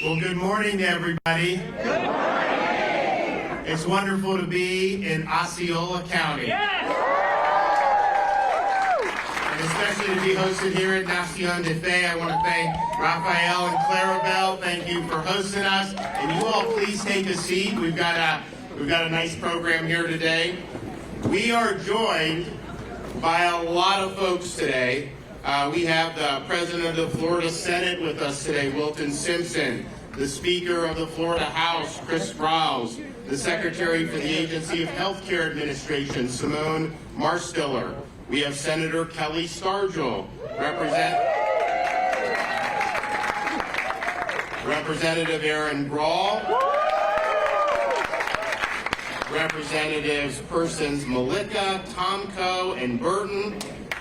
Well, good morning, everybody. Good morning. It's wonderful to be in Osceola County. Yes. And especially to be hosted here at Nacion de Fe. I want to thank Raphael and Clarabelle. Thank you for hosting us. And you all please take a seat. We've got a nice program here today. We are joined by a lot of folks today. We have the President of the Florida Senate with us today, Wilton Simpson, the Speaker of the Florida House, Chris Sprowls, the Secretary for the Agency of Healthcare Administration, Simone Marstiller. We have Senator Kelly Stargel, Representative Aaron Brawl, Representatives Persons Malika, Tomko, and Burton,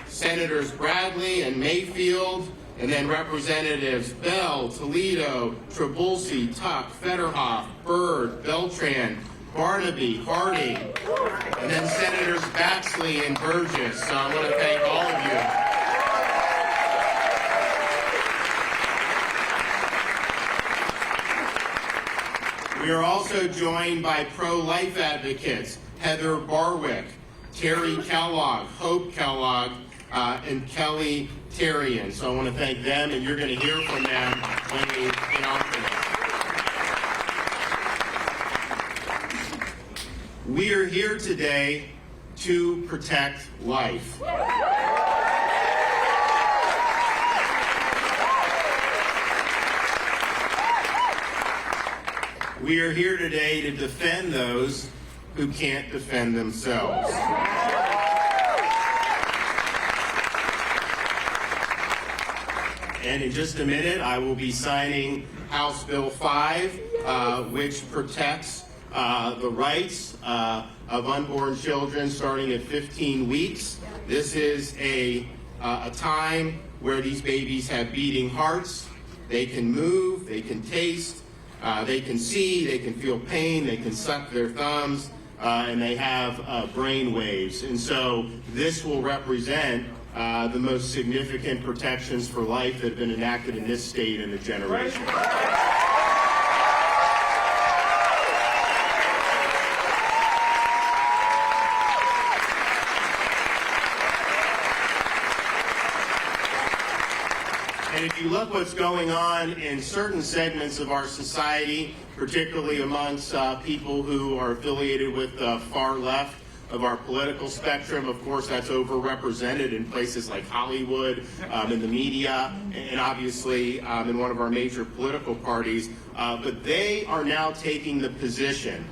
Senators Bradley and Mayfield, and then Representatives Bell, Toledo, Trabulsi, Tuck, Federhoff, Byrd, Beltran, Barnaby, Hardy, and then Senators Baxley and Burgess. So I want to thank all of you. We are also joined by pro-life advocates, Heather Barwick, Terry Kellogg, Hope Kellogg, and Kelly Terrian. So I want to thank them, and you're going to hear from them when they get on to this. We are here today to protect life. We are here today to defend those who can't defend themselves. And in just a minute, I will be signing House Bill 5, which protects the rights of unborn children starting at 15 weeks. This is a time where these babies have beating hearts. They can move, they can taste, they can see, they can feel pain, they can suck their thumbs, and they have brain waves. And so this will represent the most significant protections for life that have been enacted in this state in a generation. And if you look what's going on in certain segments of our society, particularly amongst people who are affiliated with the far left of our political spectrum, of course that's overrepresented in places like Hollywood, in the media, and obviously in one of our major political parties. But they are now taking the position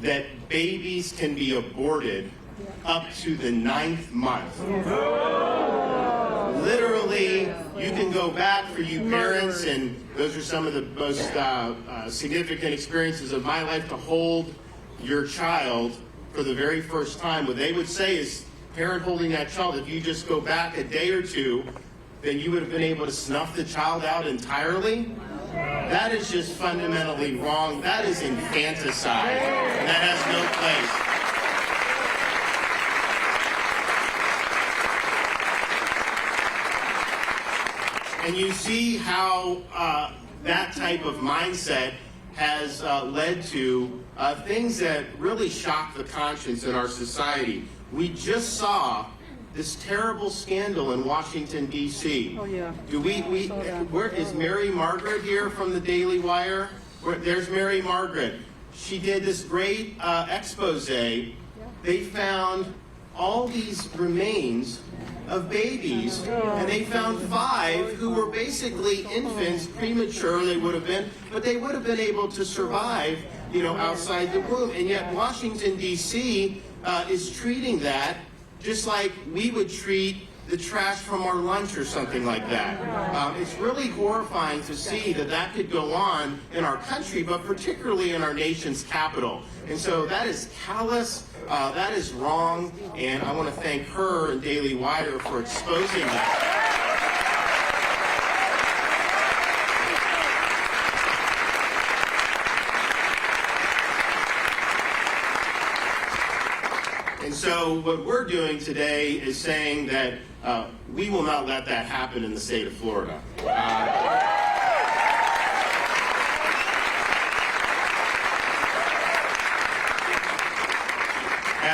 that babies can be aborted up to the 9th month. Literally, you can go back for you parents, and those are some of the most significant experiences of my life, to hold your child for the very first time. What they would say is, parent holding that child, if you just go back a day or two, then you would have been able to snuff the child out entirely. That is just fundamentally wrong. That is infanticide. And that has no place. And you see how that type of mindset has led to things that really shock the conscience in our society. We just saw this terrible scandal in Washington, D.C. Oh, yeah. Where is Mary Margaret here from the Daily Wire? There's Mary Margaret. She did this great expose. They found all these remains of babies, and they found 5 who were basically infants, premature they would have been, but they would have been able to survive, outside the womb. And yet Washington, D.C. Is treating that just like we would treat the trash from our lunch or something like that. It's really horrifying to see that could go on in our country, but particularly in our nation's capital. And so that is callous, that is wrong, and I want to thank her and Daily Wire for exposing that. And so what we're doing today is saying that we will not let that happen in the state of Florida.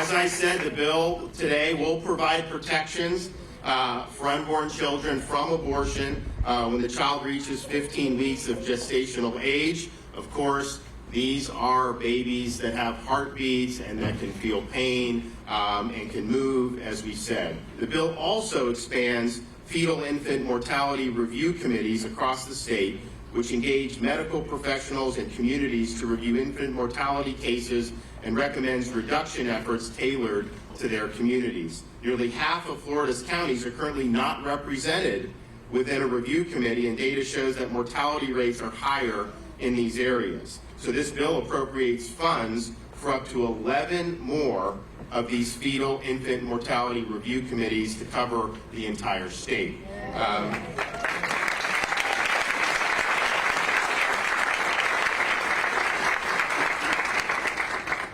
as I said, the bill today will provide protections for unborn children from abortion when the child reaches 15 weeks of gestational age. Of course, these are babies that have heartbeats and that can feel pain and can move, as we said. The bill also expands fetal infant mortality review committees across the state, which engage medical professionals and communities to review infant mortality cases and recommends reduction efforts tailored to their communities. Nearly half of Florida's counties are currently not represented within a review committee, and data shows that mortality rates are higher in these areas. So this bill appropriates funds for up to 11 more of these fetal infant mortality review committees to cover the entire state.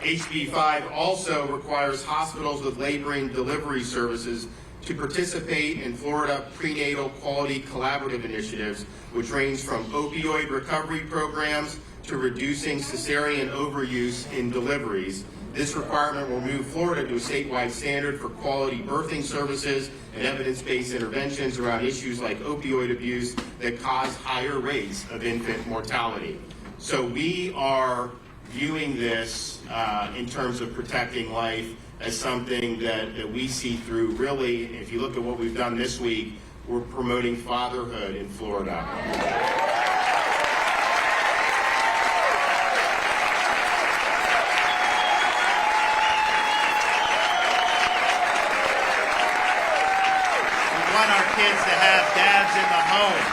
HB 5 also requires hospitals with laboring delivery services to participate in Florida prenatal quality collaborative initiatives, which range from opioid recovery programs to reducing cesarean overuse in deliveries. This requirement will move Florida to a statewide standard for quality birthing services and evidence-based interventions around issues like opioid abuse that cause higher rates of infant mortality. So we are viewing this in terms of protecting life as something that we see through. Really, if you look at what we've done this week, we're promoting fatherhood in Florida. We want our kids to have dads in the home.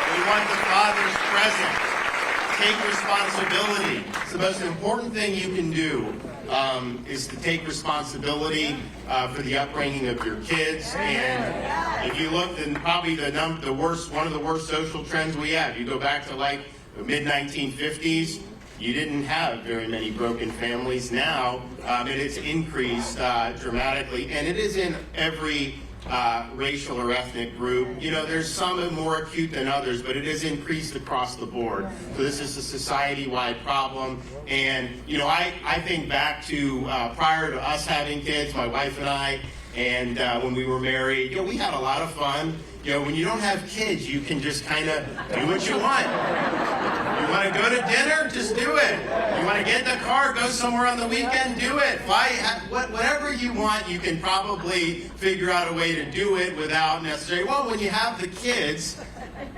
We want the fathers present. Take responsibility. It's the most important thing you can do is to take responsibility for the upbringing of your kids. And if you look, then probably one of the worst social trends we have. You go back to like the mid-1950s, you didn't have very many broken families. Now it has increased dramatically, and it is in every racial or ethnic group. You know, there's some more acute than others, but it has increased across the board. So this is a society-wide problem. And, you know, I think back to prior to us having kids, my wife and I, and when we were married, you know, we had a lot of fun. You know, when you don't have kids, you can just kind of do what you want. You want to go to dinner? Just do it. You want to get in the car, go somewhere on the weekend? Do it. Whatever you want, you can probably figure out a way to do it without necessarily, well, when you have the kids,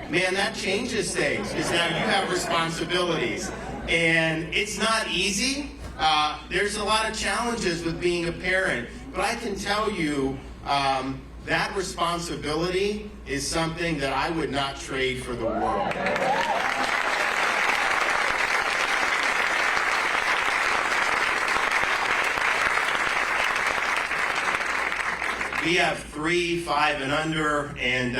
man, that changes things because now you have responsibilities. And it's not easy. There's a lot of challenges with being a parent. But I can tell you that responsibility is something that I would not trade for the world. We have 3, 5, and under, and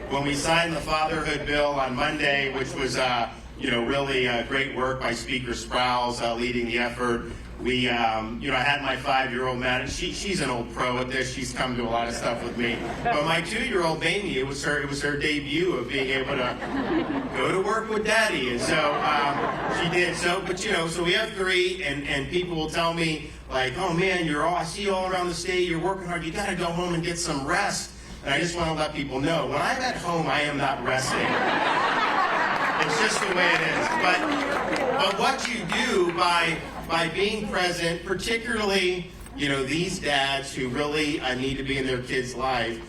when we signed the fatherhood bill on Monday, which was really great work by Speaker Sprouse leading the effort. We, I had my 5-year-old Matt. She's an old pro at this. She's come to a lot of stuff with me. But my 2-year-old Amy, it was her debut of being able to go to work with Daddy, and so she did. So we have 3, and people will tell me like, oh man, I see you all around the state. You're working hard. You got to go home and get some rest. And I just want to let people know, when I'm at home, I am not resting. It's just the way it is. But what you do by being present, particularly, these dads who really need to be in their kids' life,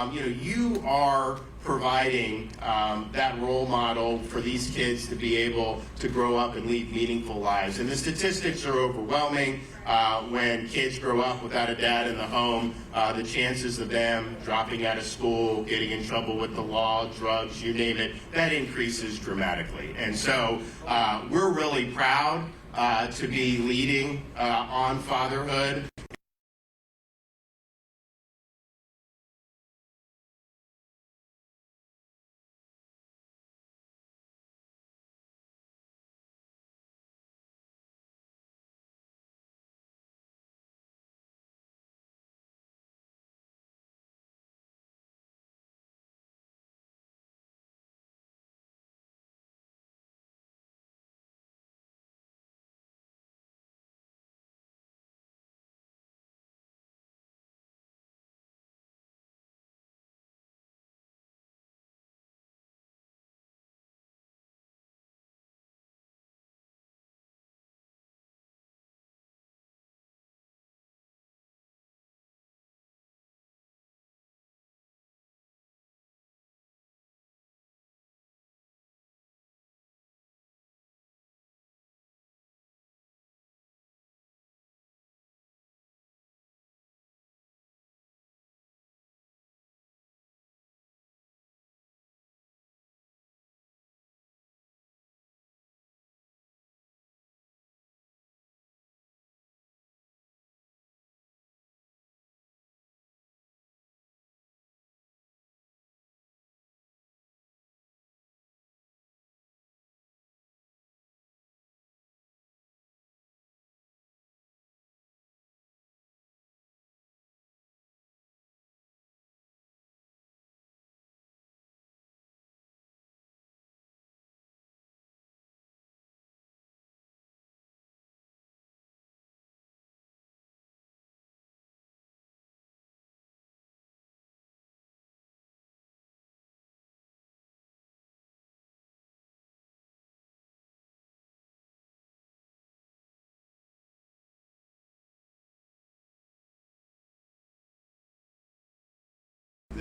you are providing that role model for these kids to be able to grow up and lead meaningful lives. And the statistics are overwhelming. When kids grow up without a dad in the home, the chances of them dropping out of school, getting in trouble with the law, drugs, you name it, that increases dramatically. And so we're really proud to be leading on fatherhood.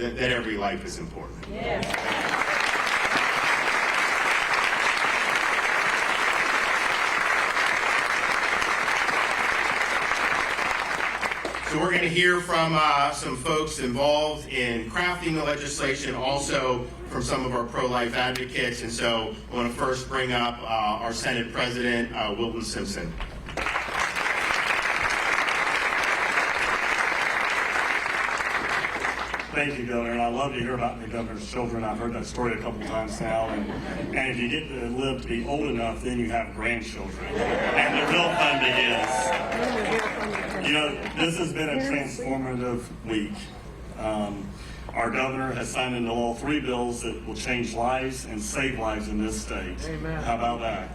that every life is important. So we're going to hear from some folks involved in crafting the legislation, also from some of our pro-life advocates. And so I want to first bring up our Senate President, Wilton Simpson. Thank you, Governor, and I love to hear about the governor's children. I've heard that story a couple times now, and if you get to live to be old enough, then you have grandchildren, and the real fun begins. You know, this has been a transformative week. Our governor has signed into law 3 bills that will change lives and save lives in this state. Amen. How about that?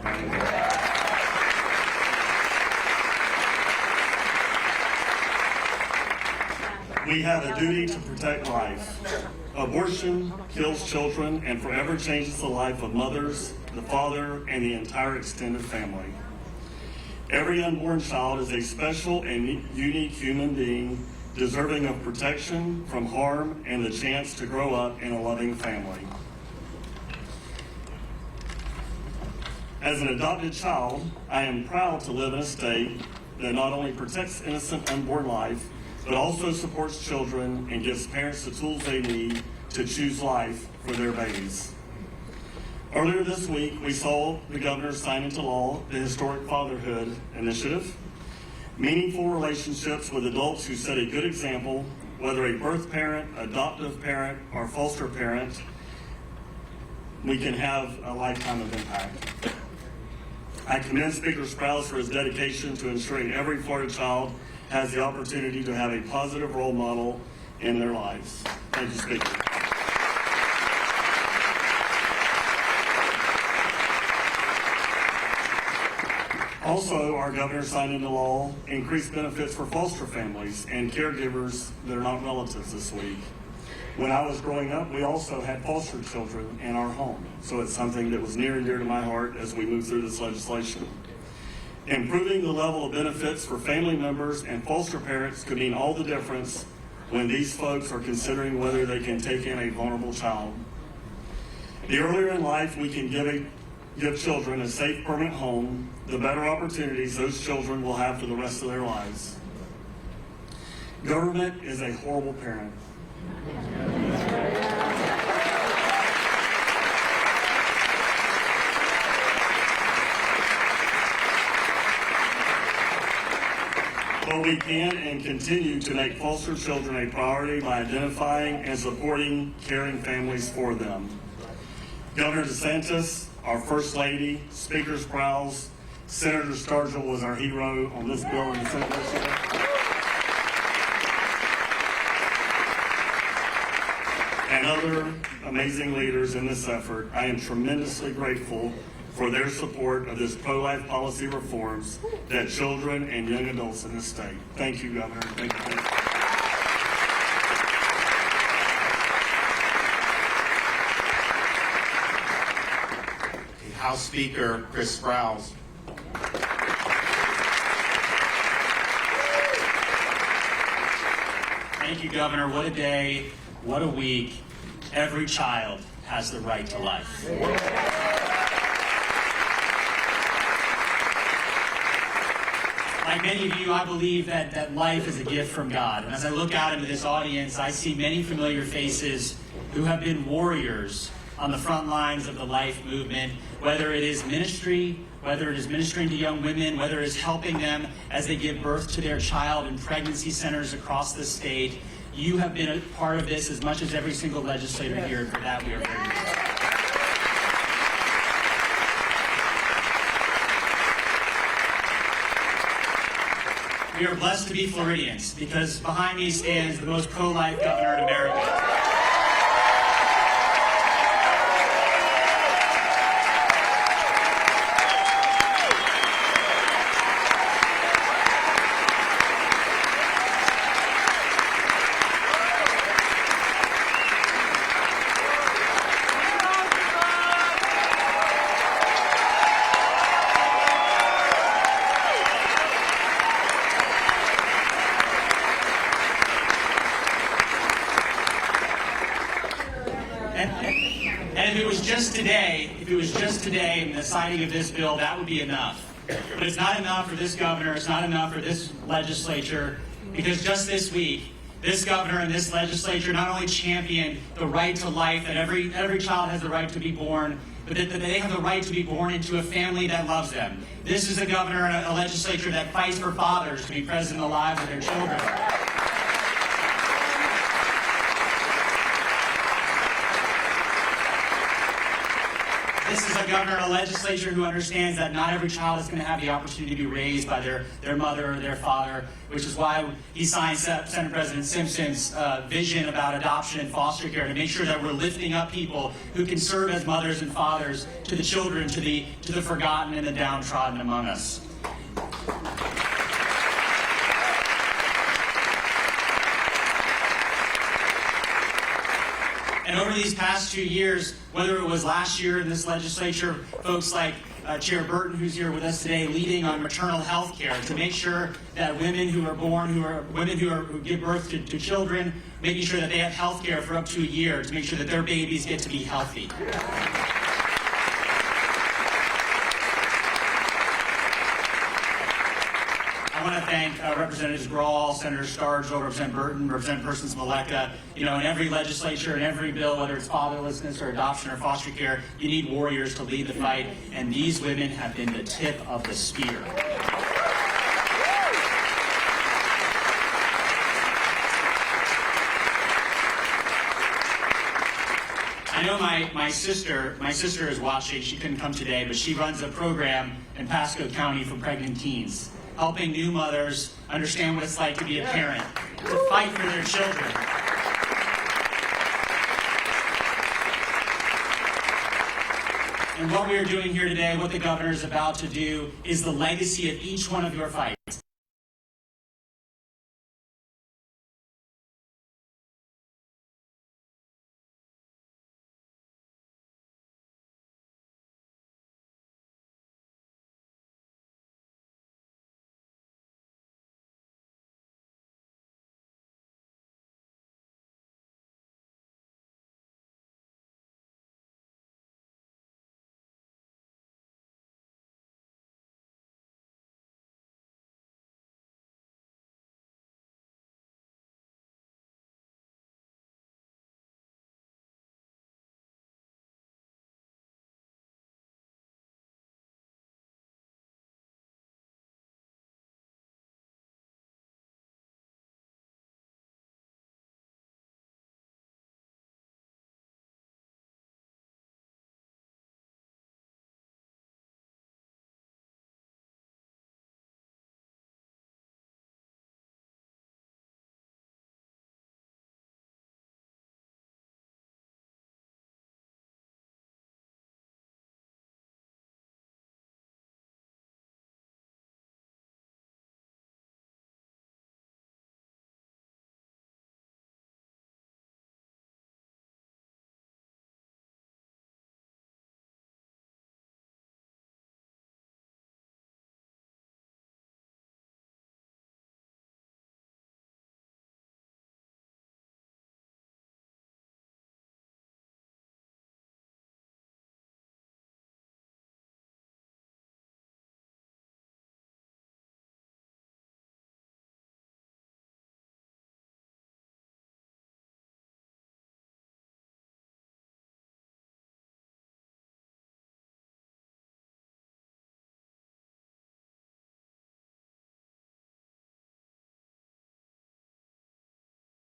We have a duty to protect life. Abortion kills children and forever changes the life of mothers, the father, and the entire extended family. Every unborn child is a special and unique human being deserving of protection from harm and the chance to grow up in a loving family. As an adopted child, I am proud to live in a state that not only protects innocent unborn life, but also supports children and gives parents the tools they need to choose life for their babies. Earlier this week, we saw the governor sign into law the Historic Fatherhood Initiative. Meaningful relationships with adults who set a good example, whether a birth parent, adoptive parent, or foster parent, we can have a lifetime of impact. I commend Speaker Sprouse for his dedication to ensuring every Florida child has the opportunity to have a positive role model in their lives. Thank you, Speaker. Also, our governor signed into law increased benefits for foster families and caregivers that are not relatives this week. When I was growing up, we also had foster children in our home, so it's something that was near and dear to my heart as we move through this legislation. Improving the level of benefits for family members and foster parents could mean all the difference when these folks are considering whether they can take in a vulnerable child. The earlier in life we can give children a safe, permanent home, the better opportunities those children will have for the rest of their lives. Government is a horrible parent. But we can and continue to make foster children a priority by identifying and supporting caring families for them. Governor DeSantis, our First Lady, Speaker Sprouse, Senator Sturgill was our hero on this bill in the Senate this year. And other amazing leaders in this effort. I am tremendously grateful for their support of this pro-life policy reforms that children and young adults in this state. Thank you, Governor. Thank you. House Speaker Chris Sprouse. Thank you, Governor. What a day, what a week. Every child has the right to life. Like many of you, I believe that life is a gift from God. And as I look out into this audience, I see many familiar faces who have been warriors on the front lines of the life movement, whether it is ministry, whether it is ministering to young women, whether it is helping them as they give birth to their child in pregnancy centers across the state. You have been a part of this as much as every single legislator here, and for that we are very grateful. We are blessed to be Floridians because behind me stands the most pro-life governor in America. And if it was just today, in the signing of this bill, that would be enough. But it's not enough for this governor, it's not enough for this legislature, because just this week, this governor and this legislature not only championed the right to life, that every child has the right to be born, but that they have the right to be born into a family that loves them. This is a governor and a legislature that fights for fathers to be present in the lives of their children. This is a governor and a legislature who understands that not every child is going to have the opportunity to be raised by their mother or their father, which is why he signed Senate President Simpson's vision about adoption and foster care, to make sure that we're lifting up people who can serve as mothers and fathers to the children, to the forgotten and the downtrodden among us. And over these past 2 years, whether it was last year in this legislature, folks like Chair Burton, who's here with us today, leading on maternal health care to make sure that women who are born, who give birth to children, making sure that they have health care for up to a year to make sure that their babies get to be healthy. I want to thank Representatives Grawl, Senator Stargel, Representative Burton, Representative Persons Maleka. In every legislature, in every bill, whether it's fatherlessness or adoption or foster care, you need warriors to lead the fight, and these women have been the tip of the spear. I know my sister is watching. She couldn't come today, but she runs a program in Pasco County for pregnant teens, helping new mothers understand what it's like to be a parent, to fight for their children. And what we are doing here today, what the governor is about to do, is the legacy of each one of your fights.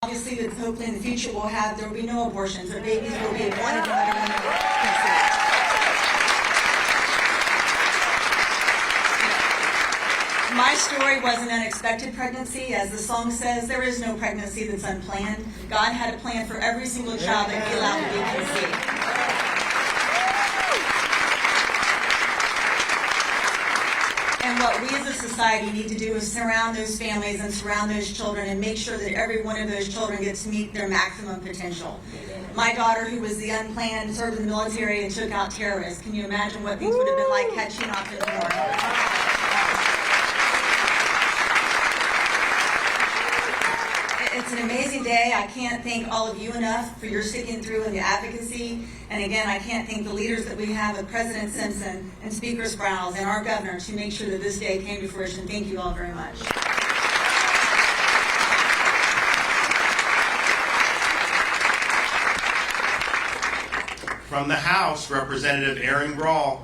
Obviously, with hopefully in the future there will be no abortions, or babies will be one and another conceived. My story was an unexpected pregnancy. As the song says, there is no pregnancy that's unplanned. God had a plan for every single child that He allowed to be conceived. And what we as a society need to do is surround those families and surround those children and make sure that every one of those children gets to meet their maximum potential. My daughter, who was the unplanned, served in the military and took out terrorists. Can you imagine what things would have been like had she not been born? It's an amazing day. I can't thank all of you enough for your sticking through and the advocacy. And again, I can't thank the leaders that we have with President Simpson and Speaker Sprowls and our governor to make sure that this day came to fruition. Thank you all very much. From the House, Representative Aaron Grahl.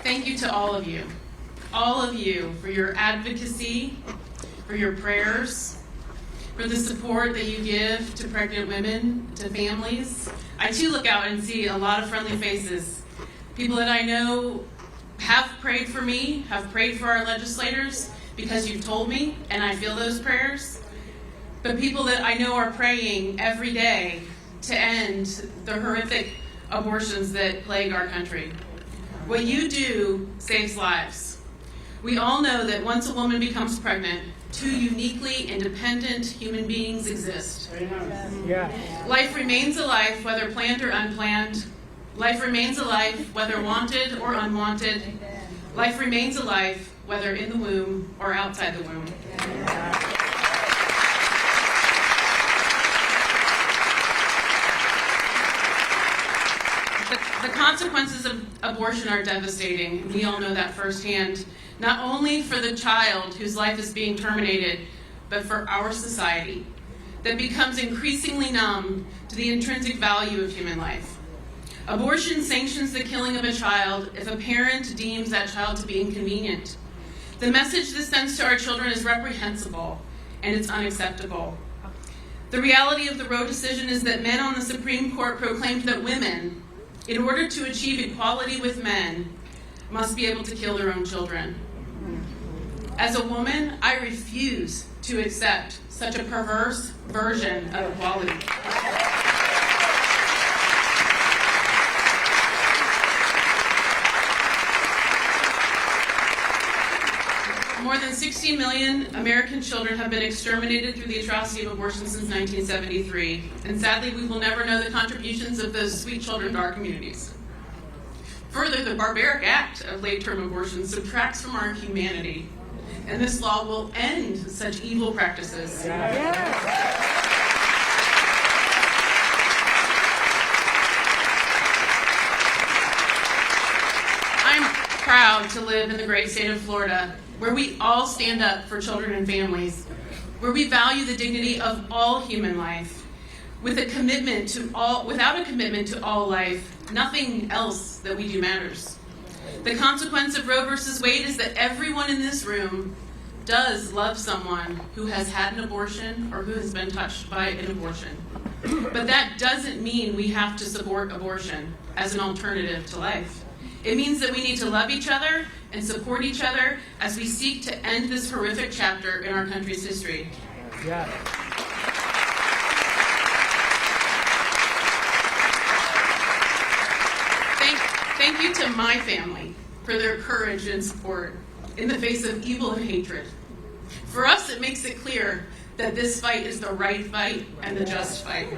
Thank you to all of you for your advocacy, for your prayers, for the support that you give to pregnant women, to families. I too look out and see a lot of friendly faces. People that I know have prayed for me, have prayed for our legislators because you've told me, and I feel those prayers. But people that I know are praying every day to end the horrific abortions that plague our country. What you do saves lives. We all know that once a woman becomes pregnant, two uniquely independent human beings exist. Yeah. Life remains a life, whether planned or unplanned. Life remains a life, whether wanted or unwanted. Life remains a life, whether in the womb or outside the womb. The consequences of abortion are devastating. We all know that firsthand, not only for the child whose life is being terminated, but for our society that becomes increasingly numb to the intrinsic value of human life. Abortion sanctions the killing of a child if a parent deems that child to be inconvenient. The message this sends to our children is reprehensible, and it's unacceptable. The reality of the Roe decision is that men on the Supreme Court proclaimed that women, in order to achieve equality with men, must be able to kill their own children. As a woman, I refuse to accept such a perverse version of equality. More than 60 million American children have been exterminated through the atrocity of abortion since 1973. And sadly, we will never know the contributions of those sweet children to our communities. Further, the barbaric act of late-term abortion subtracts from our humanity. And this law will end such evil practices. I'm proud to live in the great state of Florida, where we all stand up for children and families, where we value the dignity of all human life. Without a commitment to all life, nothing else that we do matters. The consequence of Roe versus Wade is that everyone in this room does love someone who has had an abortion or who has been touched by an abortion. But that doesn't mean we have to support abortion as an alternative to life. It means that we need to love each other and support each other as we seek to end this horrific chapter in our country's history. Yeah. Thank you to my family for their courage and support in the face of evil and hatred. For us, it makes it clear that this fight is the right fight and the just fight.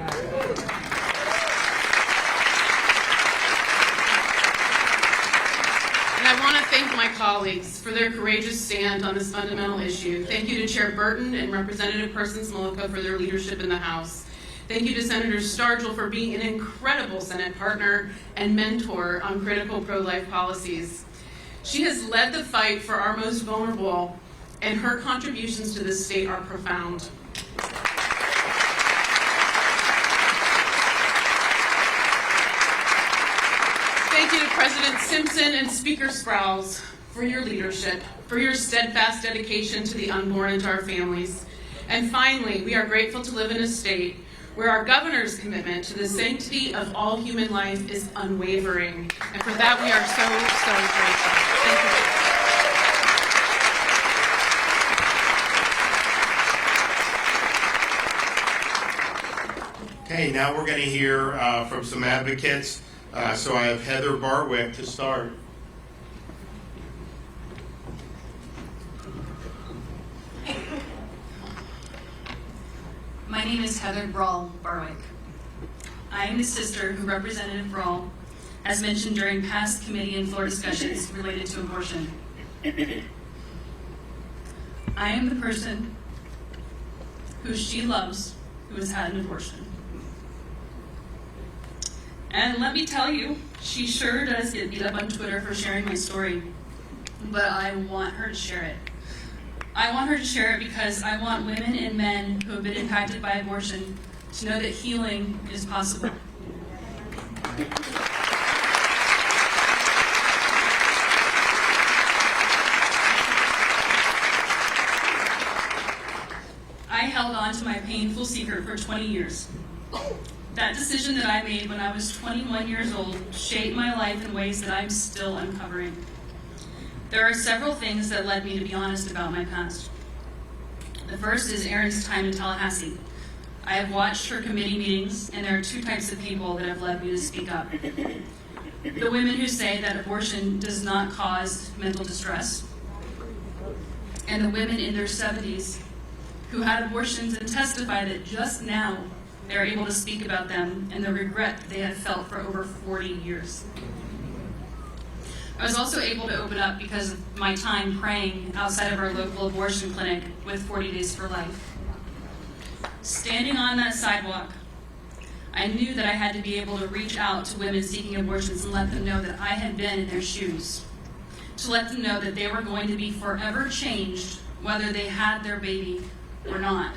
And I want to thank my colleagues for their courageous stand on this fundamental issue. Thank you to Chair Burton and Representative Persons Malika for their leadership in the House. Thank you to Senator Stargel for being an incredible Senate partner and mentor on critical pro-life policies. She has led the fight for our most vulnerable, and her contributions to this state are profound. Thank you to President Simpson and Speaker Sprowls for your leadership, for your steadfast dedication to the unborn and to our families. And finally, we are grateful to live in a state where our governor's commitment to the sanctity of all human life is unwavering. And for that, we are so, so grateful. Thank you. Okay, now we're going to hear from some advocates. So I have Heather Barwick to start. My name is Heather Barwick. I am the sister who Representative Brawl has mentioned during past committee and floor discussions related to abortion. I am the person who she loves who has had an abortion. And let me tell you, she sure does get beat up on Twitter for sharing my story. But I want her to share it. I want her to share it because I want women and men who have been impacted by abortion to know that healing is possible. I held on to my painful secret for 20 years. That decision that I made when I was 21 years old shaped my life in ways that I'm still uncovering. There are several things that led me to be honest about my past. The first is Erin's time in Tallahassee. I have watched her committee meetings, and there are two types of people that have led me to speak up. The women who say that abortion does not cause mental distress, and the women in their 70s who had abortions and testify that just now they're able to speak about them and the regret that they have felt for over 40 years. I was also able to open up because of my time praying outside of our local abortion clinic with 40 Days for Life. Standing on that sidewalk, I knew that I had to be able to reach out to women seeking abortions and let them know that I had been in their shoes, to let them know that they were going to be forever changed whether they had their baby or not.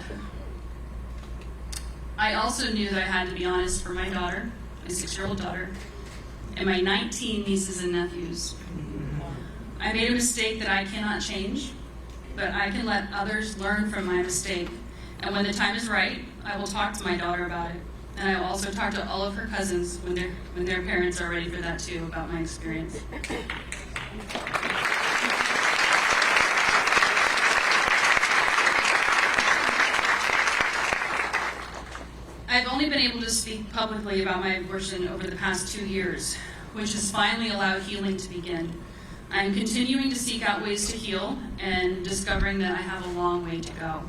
I also knew that I had to be honest for my daughter, my 6-year-old daughter, and my 19 nieces and nephews. I made a mistake that I cannot change, but I can let others learn from my mistake. And when the time is right, I will talk to my daughter about it. And I will also talk to all of her cousins when their parents are ready for that too, about my experience. I've only been able to speak publicly about my abortion over the past 2 years, which has finally allowed healing to begin. I am continuing to seek out ways to heal and discovering that I have a long way to go.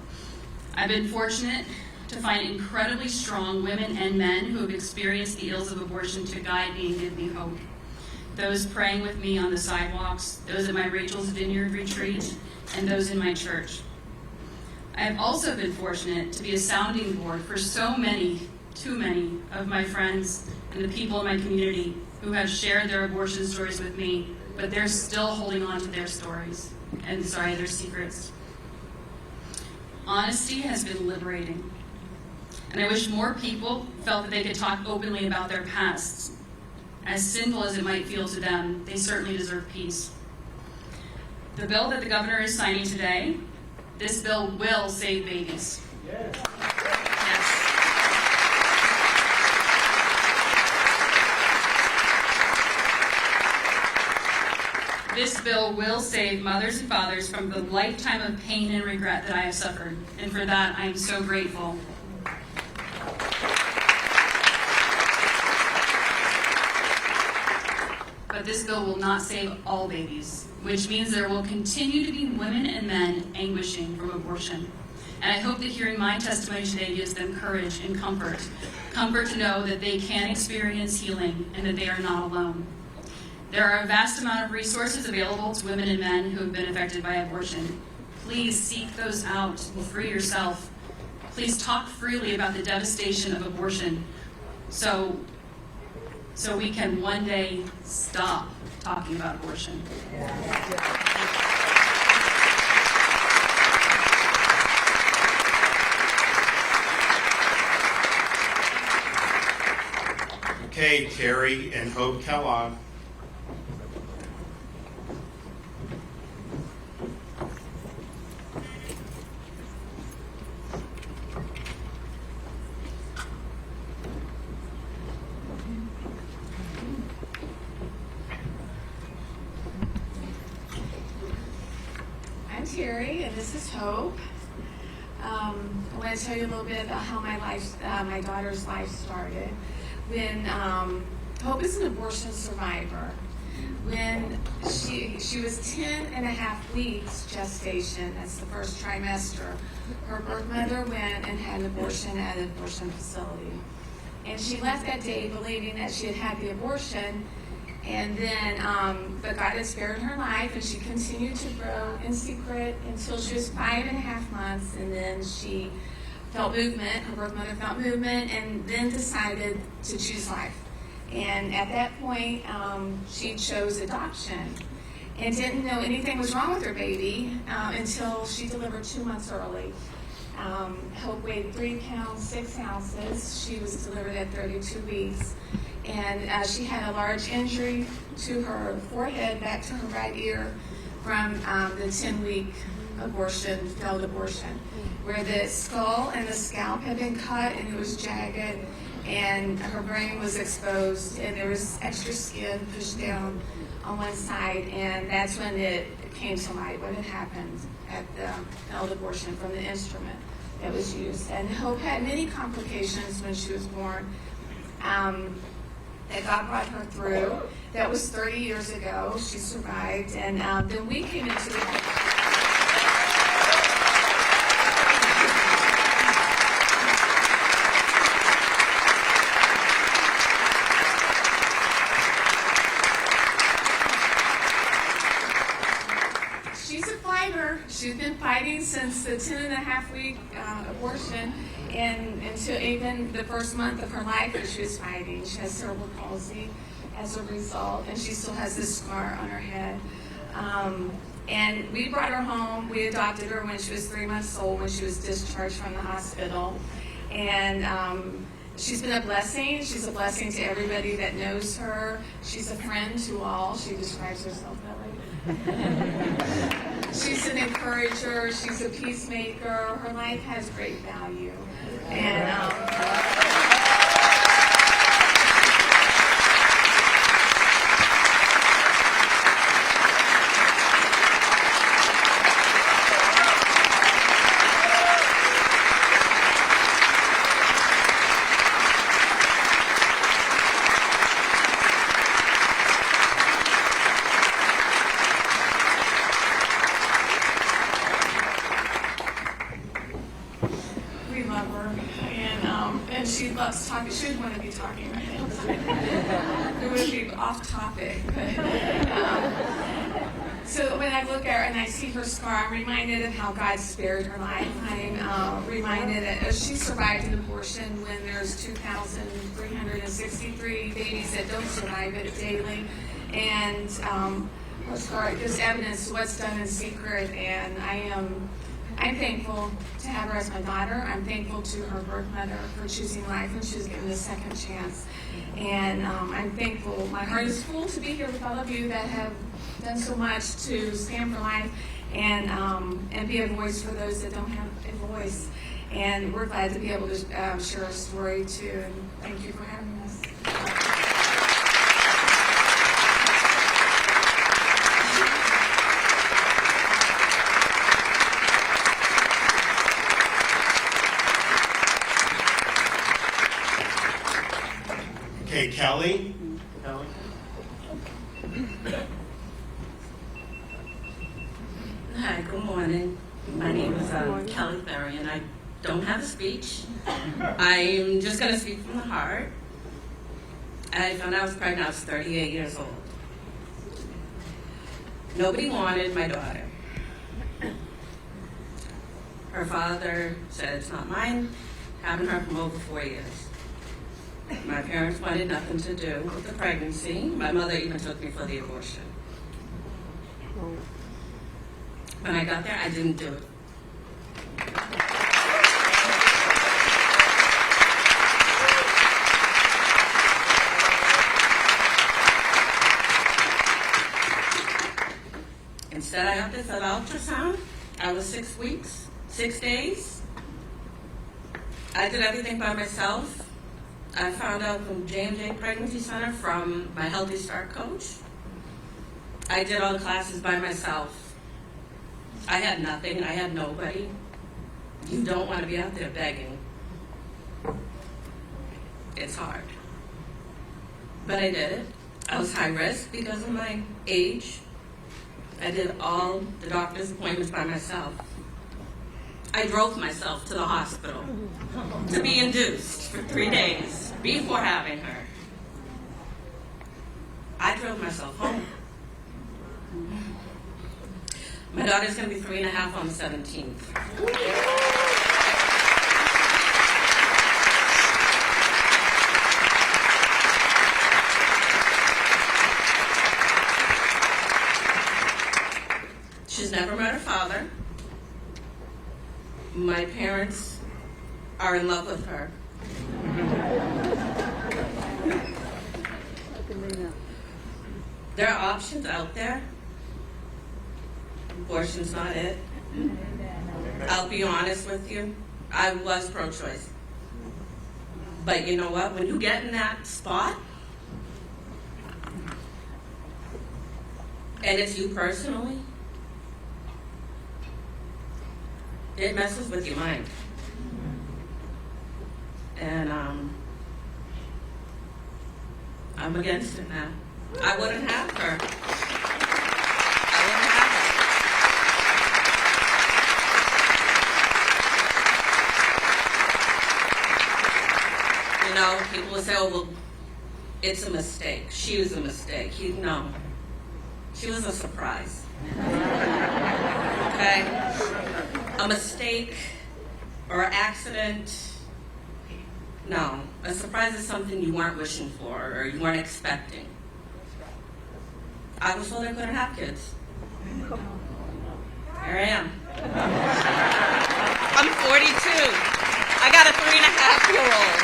I've been fortunate to find incredibly strong women and men who have experienced the ills of abortion to guide me and give me hope. Those praying with me on the sidewalks, those at my Rachel's Vineyard retreat, and those in my church. I have also been fortunate to be a sounding board for so many, too many, of my friends and the people in my community who have shared their abortion stories with me, but they're still holding on to their stories, their secrets. Honesty has been liberating, and I wish more people felt that they could talk openly about their pasts. As sinful as it might feel to them, they certainly deserve peace. The bill that the governor is signing today, this bill will save babies. Yes. This bill will save mothers and fathers from the lifetime of pain and regret that I have suffered, and for that I am so grateful. But this bill will not save all babies, which means there will continue to be women and men anguishing from abortion. And I hope that hearing my testimony today gives them courage and comfort. Comfort to know that they can experience healing and that they are not alone. There are a vast amount of resources available to women and men who have been affected by abortion. Please seek those out and free yourself. Please talk freely about the devastation of abortion so we can one day stop talking about abortion. Okay, Terry and Hope Kellogg. I'm Terry, and this is Hope. I want to tell you a little bit about how my daughter's life started. When Hope is an abortion survivor. When she was 10 and a half weeks gestation, that's the first trimester, her birth mother went and had an abortion at an abortion facility. And she left that day believing that she had had the abortion And then, but God had spared her life, and she continued to grow in secret until she was 5.5 months, and then she felt movement, her birth mother felt movement, and then decided to choose life. And at that point, she chose adoption and didn't know anything was wrong with her baby until she delivered 2 months early. Hope weighed 3 pounds, 6 ounces. She was delivered at 32 weeks. And she had a large injury to her forehead, back to her right ear, from the 10-week abortion, failed abortion, where the skull and the scalp had been cut and it was jagged, and her brain was exposed, and there was extra skin pushed down on one side, and that's when it came to light what had happened at the failed abortion from the instrument that was used. And Hope had many complications when she was born. That God brought her through. That was 30 years ago. She survived, and then we came into the picture. She's a fighter. She's been fighting since the 10.5-week abortion, and until even the first month of her life that she was fighting. She has cerebral palsy as a result, and she still has this scar on her head. And we brought her home. We adopted her when she was 3 months old, when she was discharged from the hospital. And she's been a blessing. She's a blessing to everybody that knows her. She's a friend to all. She describes herself that way. She's an encourager. She's a peacemaker. Her life has great value. And we love her, and she loves talking. She would want to be talking right now. It would be off topic. But, so when I look at her and I see her scar, I'm reminded of how God spared her life. I'm reminded that she survived an abortion when there's 2,363 babies that don't survive it daily. And her scar gives evidence to what's done in secret, and I'm thankful to have her as my daughter. I'm thankful to her birth mother for choosing life, and she was given a second chance. And I'm thankful. My heart is full to be here with all of you that have done so much to stand for life and be a voice for those that don't have a voice. And we're glad to be able to share our story too. And thank you for having us. Okay, Kelly. Hi, good morning. My name is Kelly Ferry, and I don't have a speech. I'm just going to speak from the heart. I found out I was pregnant. I was 38 years old. Nobody wanted my daughter. Her father said, "It's not mine." Having her from over 4 years. My parents wanted nothing to do with the pregnancy. My mother even took me for the abortion. When I got there, I didn't do it. Instead, I got this ultrasound. I was 6 weeks, 6 days. I did everything by myself. I found out from J&J Pregnancy Center, from my Healthy Start coach. I did all the classes by myself. I had nothing. I had nobody. You don't want to be out there begging. It's hard. But I did it. I was high risk because of my age. I did all the doctor's appointments by myself. I drove myself to the hospital to be induced for 3 days before having her. I drove myself home. My daughter's going to be 3.5 on the 17th. She's never met her father. My parents are in love with her. There are options out there. Abortion's not it. I'll be honest with you. I was pro-choice. But you know what? When you get in that spot, and it's you personally, it messes with your mind. And I'm against it now. I wouldn't have her. I wouldn't have her. You know, people will say, oh, well, it's a mistake. She was a mistake. No. She was a surprise. Okay? A mistake or accident, no. A surprise is something you weren't wishing for or you weren't expecting. I was told I couldn't have kids. Here I am. I'm 42. I got a 3.5-year-old.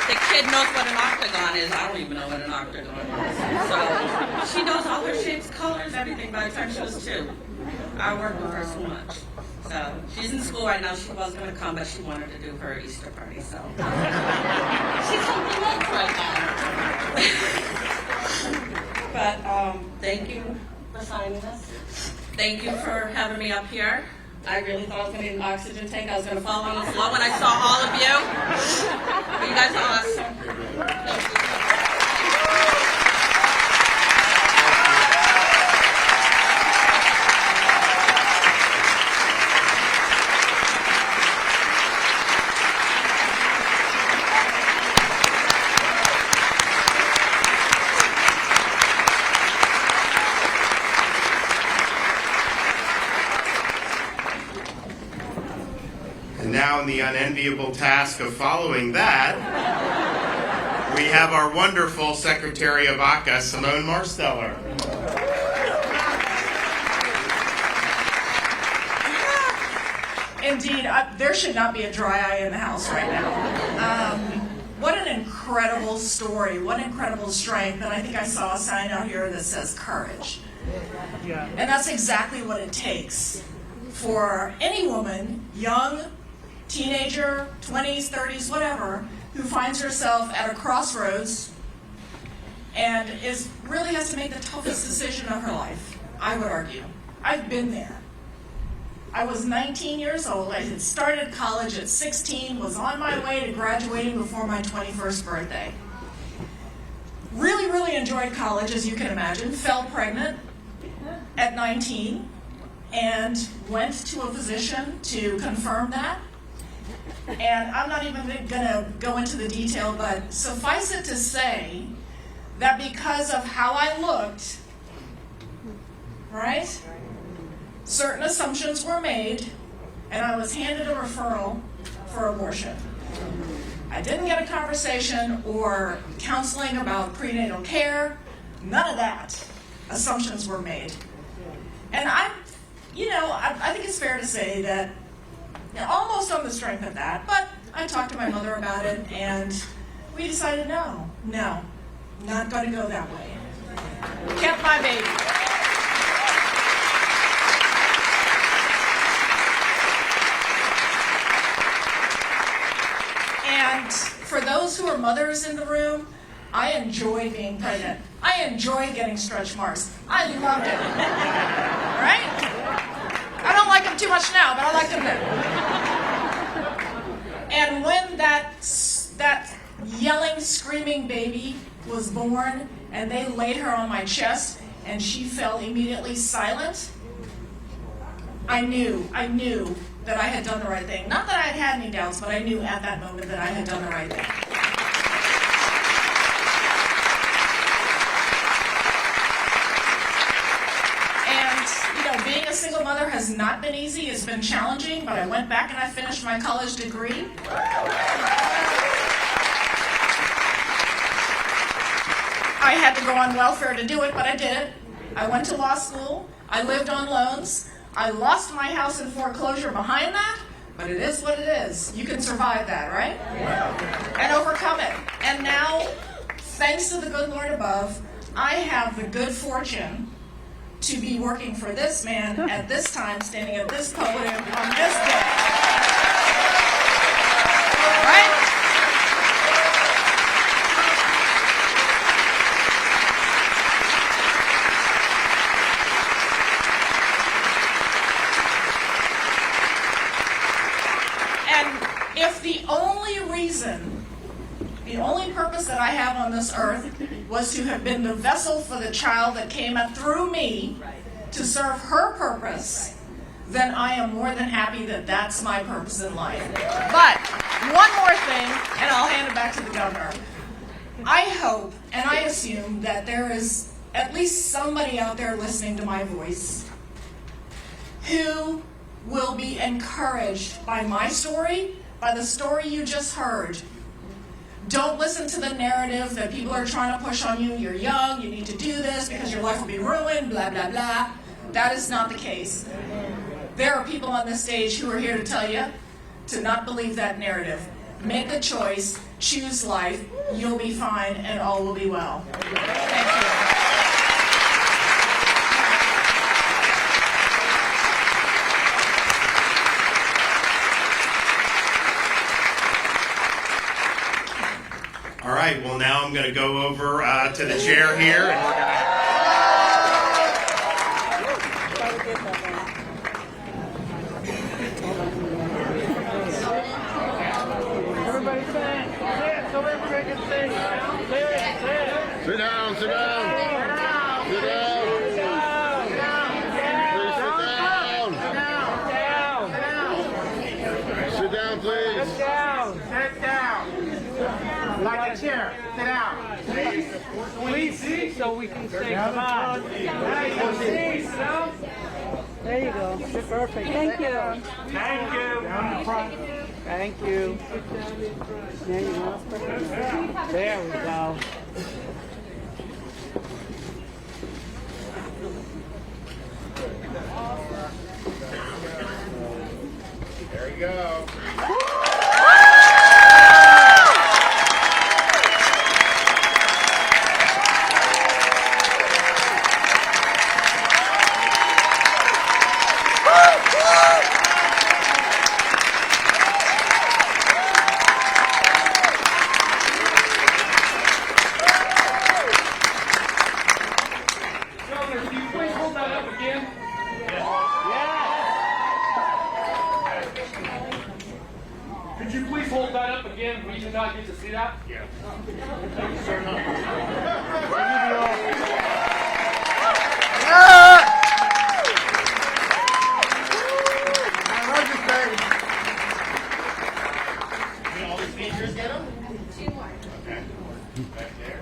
The kid knows what an octagon is. I don't even know what an octagon is. So she knows all her shapes, colors, everything by the time she was 2. I work with her so much. So she's in school right now. She was going to come, but she wanted to do her Easter party. So she's something else right now. But thank you for signing this. Thank you for having me up here. I really thought I was going to need an oxygen tank. I was going to fall on the floor when I saw all of you. But you guys are awesome. Thank you. And now in the unenviable task of following that, we have our wonderful Secretary of ACA, Simone Marsteller. Indeed, there should not be a dry eye in the house right now. What an incredible story, what incredible strength, and I think I saw a sign out here that says courage. And that's exactly what it takes for any woman, young, teenager, 20s, 30s, whatever, who finds herself at a crossroads and really has to make the toughest decision of her life, I would argue. I've been there. I was 19 years old. I had started college at 16, was on my way to graduating before my 21st birthday. Really, really enjoyed college, as you can imagine. Fell pregnant at 19 and went to a physician to confirm that. And I'm not even going to go into the detail, but suffice it to say that because of how I looked, right? Certain assumptions were made, and I was handed a referral for abortion. I didn't get a conversation or counseling about prenatal care, none of that. Assumptions were made. And I think it's fair to say that almost on the strength of that, but I talked to my mother about it, and we decided no, not going to go that way. Kept my baby. And for those who are mothers in the room, I enjoy being pregnant. I enjoy getting stretch marks. I loved it. All right? I don't like them too much now, but I like them then. And when that yelling, screaming baby was born, and they laid her on my chest, and she fell immediately silent, I knew that I had done the right thing. Not that I had any doubts, but I knew at that moment that I had done the right thing. single mother has not been easy. It's been challenging, but I went back and I finished my college degree. I had to go on welfare to do it, but I did it. I went to law school. I lived on loans. I lost my house in foreclosure behind that, but it is what it is. You can survive that, right? And overcome it. And now, thanks to the good Lord above, I have the good fortune to be working for this man at this time, standing at this podium on this day. Right? And if the only reason, the only purpose that I have on this earth was to have been the vessel for the child that came up through me to serve her purpose, then I am more than happy that that's my purpose in life. But one more thing, and I'll hand it back to the governor. I hope and I assume that there is at least somebody out there listening to my voice who will be encouraged by my story, by the story you just heard. Don't listen to the narrative that people are trying to push on you. You're young, you need to do this because your life will be ruined, blah, blah, blah. That is not the case. There are people on this stage who are here to tell you to not believe that narrative. Make a choice, choose life, you'll be fine, and all will be well. Thank you. All right, well, now I'm going to go over to the chair here, and we're going to... Everybody stand. So everybody can stand. Sit down, sit down. Sit down. Please sit down. Sit down, please. Sit down. Sit down. Like a chair. Sit down. Please sit so we can say come on. There you go. You're perfect. Thank you. Thank you. Thank you. There you go. That's perfect. There we go. There you go. Could you please hold that up again? We did not get to see that. Yeah. Thank you, sir. Did all the speakers get them? Two more. Okay. Back there.